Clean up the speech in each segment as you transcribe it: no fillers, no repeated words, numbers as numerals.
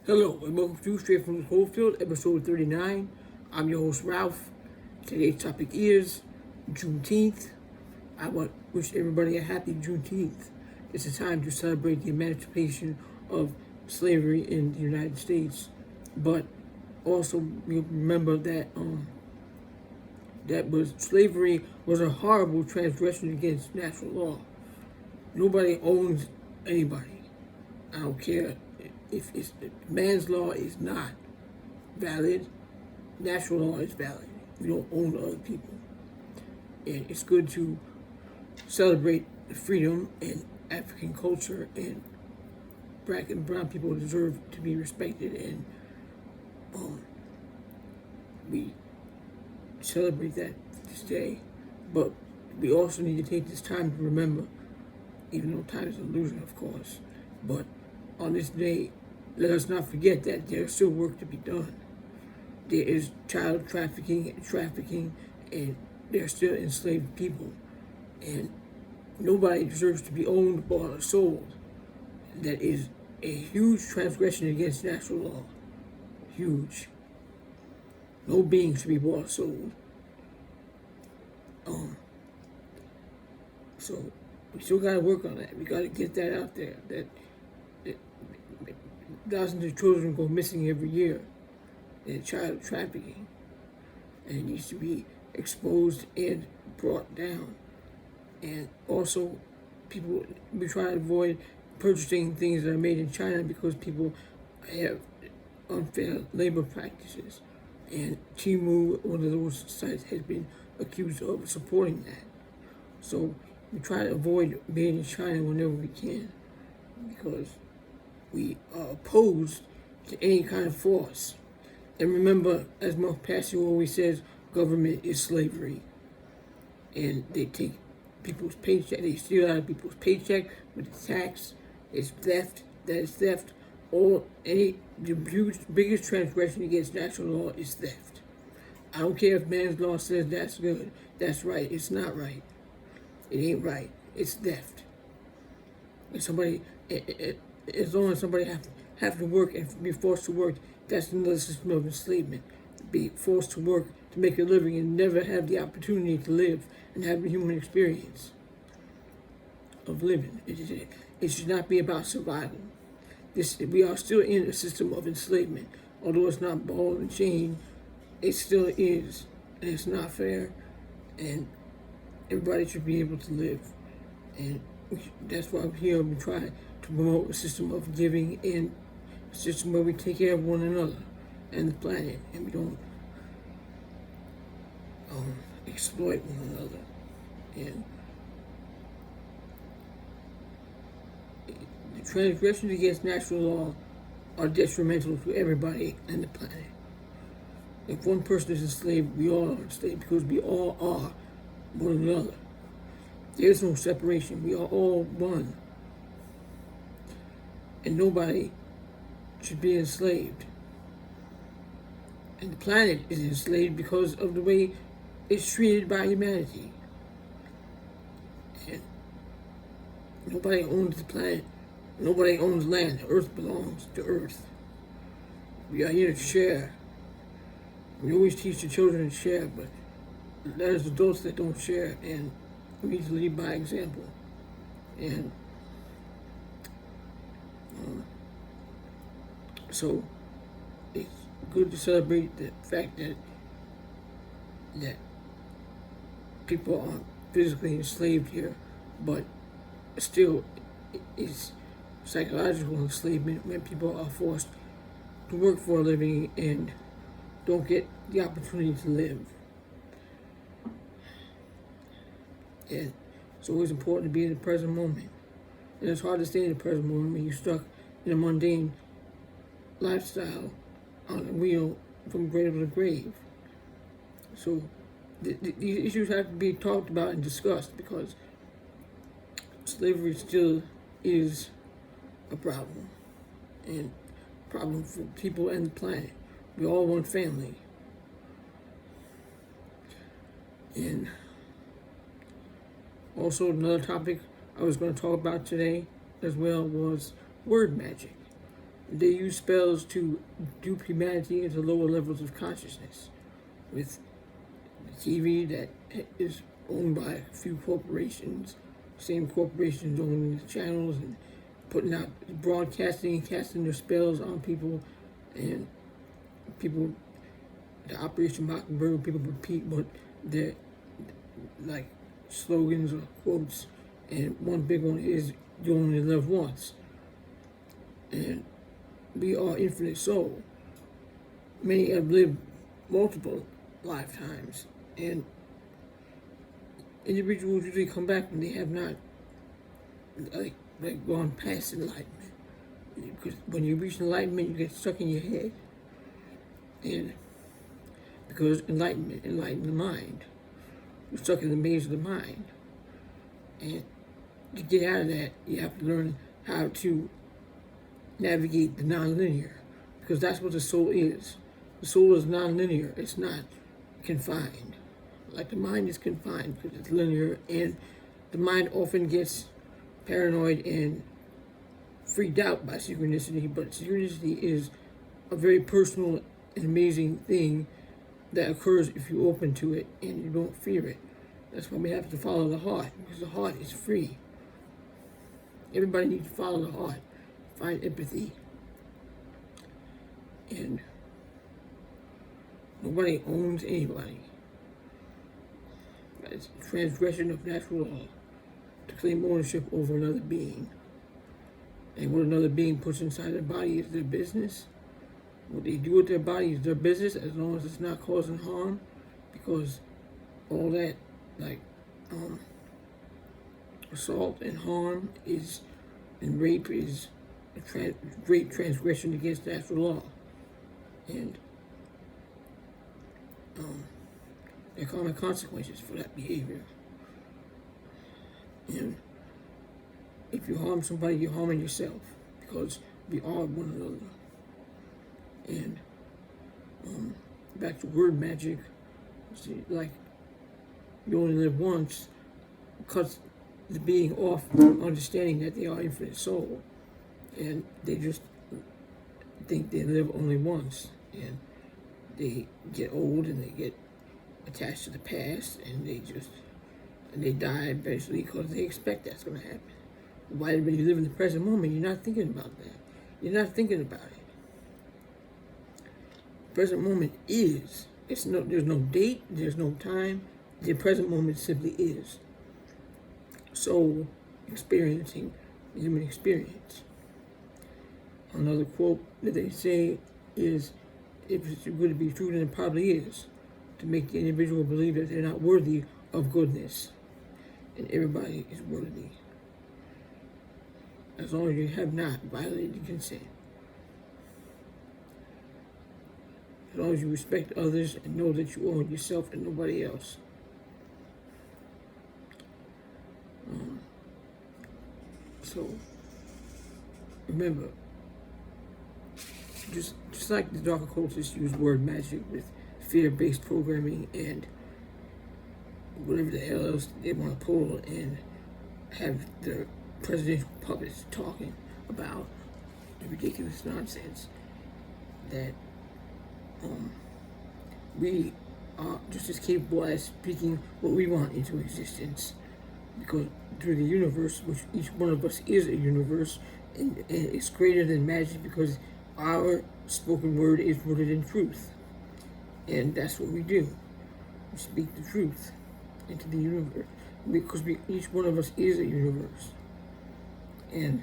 Hello, and welcome to Straight from Cloverfield, episode 39. I'm your host, Ralph. Today's topic is Juneteenth. I want to wish everybody a happy Juneteenth. It's a time to celebrate the emancipation of slavery in the United States, but also remember that slavery was a horrible transgression against natural law. Nobody owns anybody. I don't care if man's law is not valid, natural law is valid. We don't own other people. And it's good to celebrate the freedom and African culture, and black and brown people deserve to be respected, and we celebrate that this day. But we also need to take this time to remember, even though time is an illusion, of course, but on this day, let us not forget that there is still work to be done. There is child trafficking, and there are still enslaved people. And nobody deserves to be owned, bought, or sold. That is a huge transgression against natural law. Huge. No being should be bought or sold. So we still gotta work on that. We gotta get that out there. That thousands of children go missing every year in child trafficking, and it needs to be exposed and brought down. And also, we try to avoid purchasing things that are made in China because people have unfair labor practices, and Temu, one of those sites, has been accused of supporting that. So we try to avoid made in China whenever we can, because we are opposed to any kind of force. And remember, as Mark Passio always says, government is slavery. And they take people's paycheck, they steal out of people's paycheck with the tax. It's theft, that is theft. The biggest transgression against natural law is theft. I don't care if man's law says that's good, that's right, it's not right. It ain't right, it's theft. And as long as somebody have to work and be forced to work, that's another system of enslavement. Be forced to work to make a living and never have the opportunity to live and have the human experience of living. It should not be about survival. We are still in a system of enslavement. Although it's not ball and chain, it still is. And it's not fair. And everybody should be able to live. And that's why we're here. We try to promote a system of giving and a system where we take care of one another and the planet, and we don't exploit one another. And the transgressions against natural law are detrimental to everybody and the planet. If one person is enslaved, we all are enslaved, because we all are one another. There's no separation. We are all one. And nobody should be enslaved. And the planet is enslaved because of the way it's treated by humanity. And nobody owns the planet. Nobody owns land. The earth belongs to earth. We are here to share. We always teach the children to share, but there's adults that don't share, and we need to lead by example. And so it's good to celebrate the fact that people aren't physically enslaved here, but still it's psychological enslavement when people are forced to work for a living and don't get the opportunity to live. And it's always important to be in the present moment. And it's hard to stay in the present moment when you're stuck in a mundane lifestyle on a wheel from cradle to grave. So these issues have to be talked about and discussed, because slavery still is a problem, and a problem for people and the planet. We all one family. And also another topic I was going to talk about today as well was word magic. They use spells to dupe humanity into lower levels of consciousness with the TV that is owned by a few corporations, same corporations owning the channels and putting out broadcasting and casting their spells on people, and people, the Operation Mockingbird, people repeat what their like slogans or quotes, and one big one is "You only live once," and we are infinite soul. Many have lived multiple lifetimes, and individuals usually come back when they have not like gone past enlightenment. Because when you reach enlightenment, you get stuck in your head, and because enlightenment enlightens the mind, you're stuck in the maze of the mind, and to get out of that, you have to learn how to navigate the non-linear, because that's what the soul is. The soul is non-linear. It's not confined. Like the mind is confined because it's linear, and the mind often gets paranoid and freaked out by synchronicity, but synchronicity is a very personal and amazing thing that occurs if you open to it and you don't fear it. That's why we have to follow the heart, because the heart is free. Everybody needs to follow the heart, find empathy, and nobody owns anybody. It's a transgression of natural law to claim ownership over another being. And what another being puts inside their body is their business. What they do with their body is their business, as long as it's not causing harm, because all that, like, assault and harm is, and rape is a great transgression against natural law. And there are common consequences for that behavior. And if you harm somebody, you're harming yourself, because we are one another. And back to word magic, see, like, you only live once, cuts the being off from understanding that they are infinite soul, and they just think they live only once, and they get old and they get attached to the past, and they die eventually because they expect that's going to happen. Why everybody live in the present moment? You're not thinking about that. You're not thinking about it. Present moment is. There's no date. There's no time. The present moment simply is. Soul experiencing human experience. Another quote that they say is, if it's going to be true, then it probably is, to make the individual believe that they're not worthy of goodness. And everybody is worthy, as long as you have not violated consent. As long as you respect others and know that you own yourself and nobody else. So, remember, just like the dark occultists use word magic with fear-based programming and whatever the hell else they want to pull and have their presidential puppets talking about the ridiculous nonsense, that we are just as capable as speaking what we want into existence, because through the universe, which each one of us is a universe, and it's greater than magic, because our spoken word is rooted in truth, and that's what we do. We speak the truth into the universe, because each one of us is a universe. And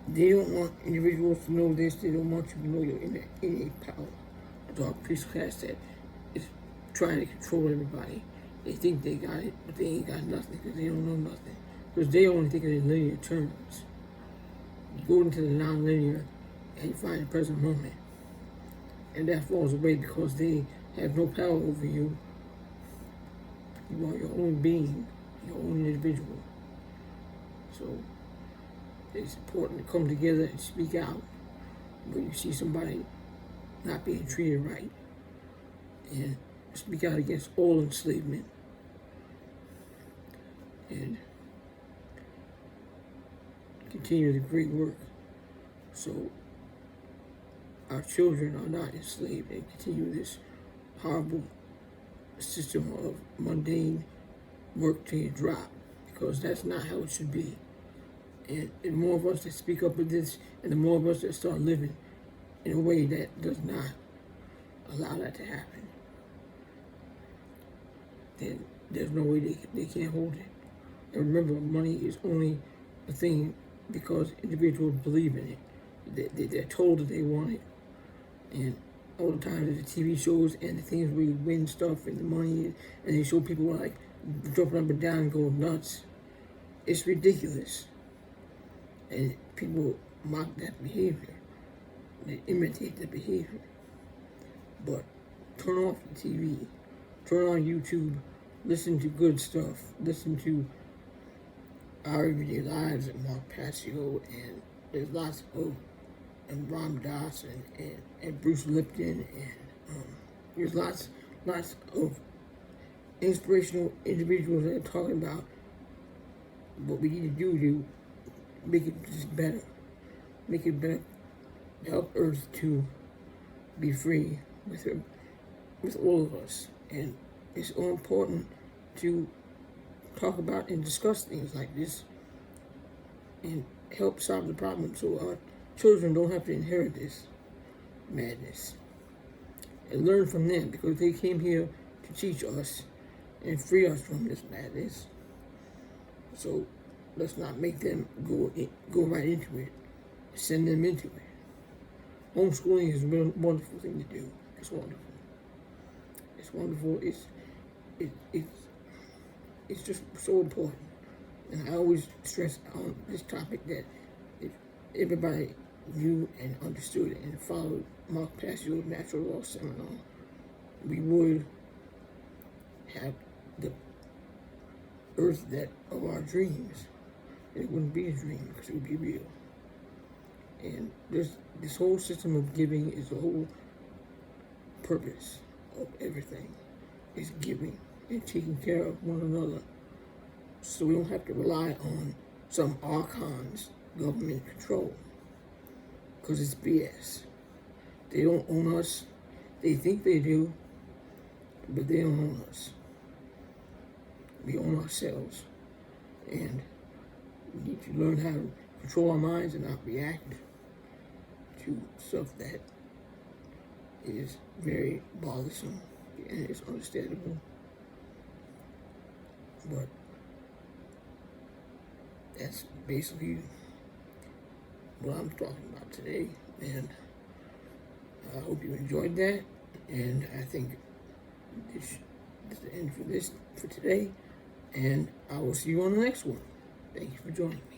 they don't want individuals to know this. They don't want you to know your innate power. The dark priest class that is trying to control everybody. They think they got it, but they ain't got nothing, because they don't know nothing. Because they only think in linear terms. You go into the non-linear and you find the present moment. And that falls away because they have no power over you. You are your own being, your own individual. So it's important to come together and speak out when you see somebody not being treated right, and speak out against all enslavement, and continue the great work. So our children are not enslaved and continue this horrible system of mundane work till you drop, because that's not how it should be. And the more of us that speak up with this, and the more of us that start living in a way that does not allow that to happen, then there's no way they can't hold it. And remember, money is only a thing because individuals believe in it. They're told that they want it. And all the time, the TV shows and the things where you win stuff and the money, and they show people like jumping up and down and going nuts. It's ridiculous. And people mock that behavior. They imitate the behavior. But turn off the TV. Turn on YouTube. Listen to good stuff. Listen to Our Everyday Lives and Mark Passio, and there's lots of, and Ram Dass and Bruce Lipton, and there's lots of inspirational individuals that are talking about what we need to do to make it just better, help Earth to be free with all of us. And it's all important to talk about and discuss things like this and help solve the problem so our children don't have to inherit this madness, and learn from them, because they came here to teach us and free us from this madness. So let's not make them go right into it, send them into it. Homeschooling is a wonderful thing to do. It's wonderful. It's wonderful. It's just so important. And I always stress on this topic that if everybody knew and understood and followed Mark Passio's natural law seminar, we would have the earth that of our dreams. And it wouldn't be a dream because it would be real. And this whole system of giving is the whole purpose of everything, is giving and taking care of one another, so we don't have to rely on some archon's government control, because it's BS. They don't own us. They think they do, but they don't own us. We own ourselves, and we need to learn how to control our minds and not react to stuff that is very bothersome, and it's understandable. But that's basically what I'm talking about today, and I hope you enjoyed that. And I think this is the end for today, and I will see you on the next one. Thank you for joining me.